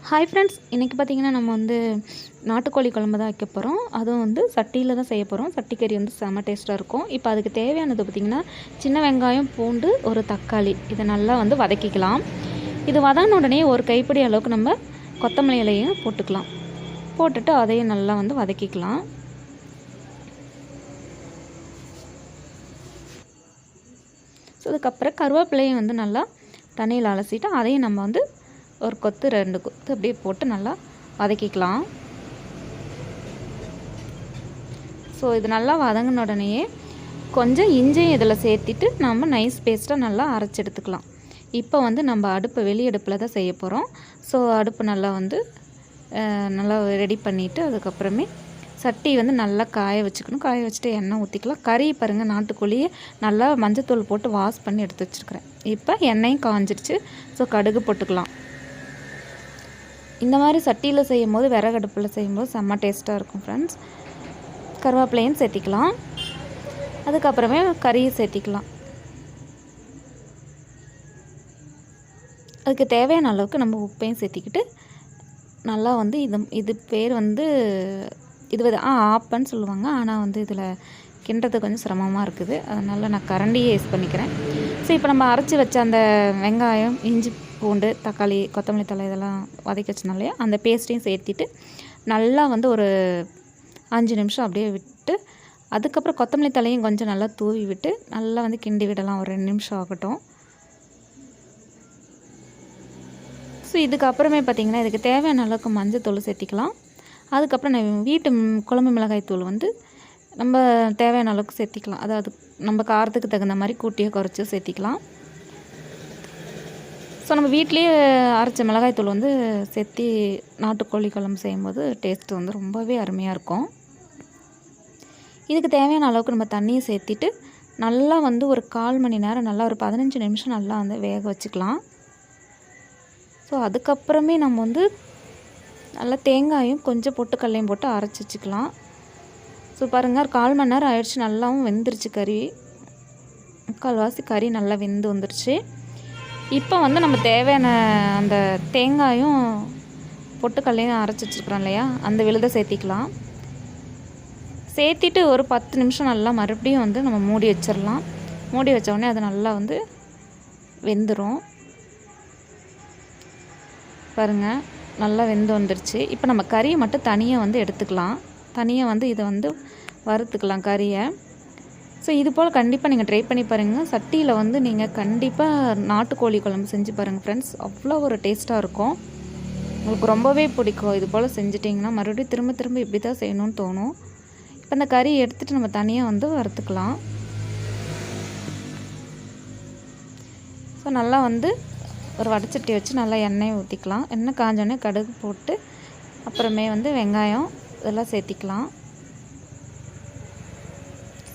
Hi friends, இன்றைக்கி பார்த்திங்கன்னா நம்ம நாட்டுக்கோழி குழம்பு தான் வைக்க போகிறோம். அதுவும் சட்டியில் தான் செய்ய போகிறோம். சட்டிக்கறி செம்ம டேஸ்ட்டாக இருக்கும். இப்போ அதுக்கு தேவையானது பார்த்திங்கன்னா சின்ன வெங்காயம், பூண்டு, ஒரு தக்காளி, இதை நல்லா வதக்கிக்கலாம். இது வதங்கின உடனே ஒரு கைப்பிடி அளவுக்கு நம்ம கொத்தமல்லி இலையும் போட்டுக்கலாம். போட்டுட்டு அதையும் நல்லா வதக்கிக்கலாம். ஸோ அதுக்கப்புறம் கருவேப்பிலையும் நல்லா தண்ணியில் அலசிட்டு அதையும் நம்ம ஒரு கொத்து 2 கொத்து அப்படியே போட்டு நல்லா வதக்கிக்கலாம். ஸோ இது நல்லா வதங்கின உடனேயே கொஞ்சம் இஞ்சியும் இதில் சேர்த்திட்டு நம்ம நைஸ் பேஸ்ட்டாக நல்லா அரைச்சி எடுத்துக்கலாம். இப்போ நம்ம அடுப்பு வெளி அடுப்பில் தான் செய்ய போகிறோம். ஸோ அடுப்பு நல்லா நல்லா ரெடி பண்ணிவிட்டு அதுக்கப்புறமே சட்டி நல்லா காய வச்சுக்கணும். காய வச்சுட்டு எண்ணெய் ஊற்றிக்கலாம். கறி பாருங்கள், நாட்டுக்கோழியை நல்லா மஞ்சத்தூள் போட்டு வாஷ் பண்ணி எடுத்து வச்சுருக்கிறேன். இப்போ எண்ணெயும் காஞ்சிடுச்சு. ஸோ கடுகு போட்டுக்கலாம். இந்த மாதிரி சட்டியில் செய்யும் போது, விறகடுப்பில் செய்யும்போது செம்ம டேஸ்ட்டாக இருக்கும் ஃப்ரெண்ட்ஸ். கருவேப்பிலையும் சேர்த்திக்கலாம். அதுக்கப்புறமே கறியை சேர்த்திக்கலாம். அதுக்கு தேவையான அளவுக்கு நம்ம உப்பையும் சேர்த்திக்கிட்டு நல்லா இது பேர் இது ஆப்பன்னு சொல்லுவாங்க. ஆனால் இதில் கிண்டுறது கொஞ்சம் சிரமமாக இருக்குது. அதனால் நான் கரண்டியே யூஸ் பண்ணிக்கிறேன். ஸோ இப்போ நம்ம அரைச்சி வச்ச அந்த வெங்காயம், இஞ்சி, பூண்டு, தக்காளி, கொத்தமல்லி தழை இதெல்லாம் வதக்கி வச்சோம் இல்லையா, அந்த பேஸ்ட்டையும் சேர்த்திட்டு நல்லா ஒரு 5 நிமிஷம் அப்படியே விட்டு அதுக்கப்புறம் கொத்தமல்லி தழையும் கொஞ்சம் நல்லா தூவி விட்டு நல்லா கிண்டி விடலாம். ஒரு 2 நிமிஷம் ஆகட்டும். ஸோ இதுக்கப்புறமே பார்த்திங்கன்னா இதுக்கு தேவையான அளவுக்கு மஞ்சத்தூள் சேர்த்திக்கலாம். அதுக்கப்புறம் நான் வீட்டு குழம்பு மிளகாய் தூள் நம்ம தேவையான அளவுக்கு சேர்த்திக்கலாம். அதாவது நம்ம காரத்துக்கு தகுந்த மாதிரி கூட்டியோ குறைச்சோ சேர்த்திக்கலாம். ஸோ நம்ம வீட்லேயே அரைச்ச மிளகாய் தூள் சேர்த்தி நாட்டுக்கோழி குழம்பு செய்யும்போது டேஸ்ட்டு ரொம்பவே அருமையாக இருக்கும். இதுக்கு தேவையான அளவுக்கு நம்ம தண்ணியை சேர்த்திட்டு நல்லா ஒரு 1/4 மணி நேரம் நல்லா ஒரு 15 நிமிஷம் நல்லா வேக வச்சுக்கலாம். ஸோ அதுக்கப்புறமே நம்ம நல்லா தேங்காயும் கொஞ்சம் பொட்டுக்கல்லையும் போட்டு அரைச்சி வச்சுக்கலாம். ஸோ பாருங்கள், ஒரு 1/4 மணி நேரம் ஆயிடுச்சு. நல்லாவும் வெந்துருச்சு கறி. 3/4வாசி கறி நல்லா வெந்து வந்துருச்சு. இப்போ நம்ம தேவையான அந்த தேங்காயும் பொட்டுக்கல்லையும் அரைச்சி வச்சுருக்குறோம் இல்லையா, அந்த விழுதை சேர்த்திக்கலாம். சேர்த்திட்டு ஒரு 10 நிமிஷம் நல்லா மறுபடியும் நம்ம மூடி வச்சிடலாம். மூடி வச்ச உடனே அது நல்லா வெந்துடும். பாருங்கள், நல்லா வெந்து வந்துருச்சு. இப்போ நம்ம கறியை மட்டும் தனியாக எடுத்துக்கலாம். தனியாக இதை வறுத்துக்கலாம் கறியை. ஸோ இது போல் கண்டிப்பாக நீங்கள் ட்ரை பண்ணி பாருங்கள். சட்டியில் நீங்கள் கண்டிப்பாக நாட்டுக்கோழி குழம்பு செஞ்சு பாருங்கள் ஃப்ரெண்ட்ஸ். அவ்வளோ ஒரு டேஸ்ட்டாக இருக்கும். உங்களுக்கு ரொம்பவே பிடிக்கும். இது போல் செஞ்சிட்டிங்கன்னா மறுபடியும் திரும்ப திரும்ப இப்படி தான் செய்யணும்னு தோணும். இப்போ இந்த கறியை எடுத்துகிட்டு நம்ம தனியாக வறுத்துக்கலாம். ஸோ நல்லா ஒரு வடைச்சட்டி வச்சு நல்லா எண்ணெயை ஊற்றிக்கலாம். எண்ணெய் காஞ்சோடனே கடுகு போட்டு அப்புறமே வெங்காயம் இதெல்லாம் சேர்த்திக்கலாம்.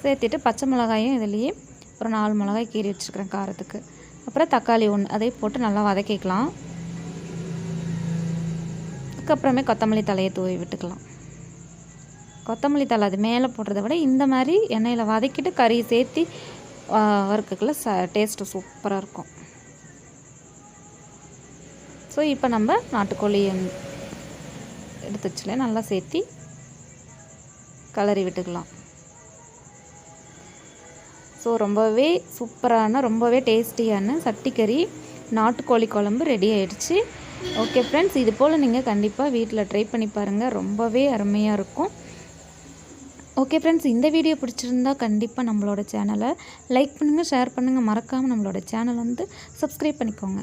சேர்த்திட்டு பச்சை மிளகாயும் இதுலேயே ஒரு 4 மிளகாய் கீறி வச்சுருக்கிறேன் காரத்துக்கு. அப்புறம் தக்காளி 1 அதை போட்டு நல்லா வதக்கிக்கலாம். அதுக்கப்புறமே கொத்தமல்லி தழையை தூவி விட்டுக்கலாம். கொத்தமல்லி தழை அது மேலே போடுறத விட இந்த மாதிரி எண்ணெயில் வதக்கிட்டு கறியை சேர்த்தி வறுக்கக்குள்ள டேஸ்ட்டு சூப்பராக இருக்கும். ஸோ இப்போ நம்ம நாட்டுக்கோழி எடுத்து வச்சுல நல்லா சேர்த்தி கலரி விட்டுக்கலாம். ஸோ ரொம்பவே சூப்பரான, ரொம்பவே டேஸ்டியான சட்டிக்கறி நாட்டுக்கோழி குழம்பு ரெடி ஆகிடுச்சு. ஓகே ஃப்ரெண்ட்ஸ், இது போல் நீங்கள் கண்டிப்பாக வீட்டில் ட்ரை பண்ணி பாருங்கள். ரொம்பவே அருமையாக இருக்கும். ஓகே ஃப்ரெண்ட்ஸ், இந்த வீடியோ பிடிச்சிருந்தா கண்டிப்பாக நம்மளோட சேனலை லைக் பண்ணுங்கள், ஷேர் பண்ணுங்கள். மறக்காமல் நம்மளோட சேனல் சப்ஸ்கிரைப் பண்ணிக்கோங்க.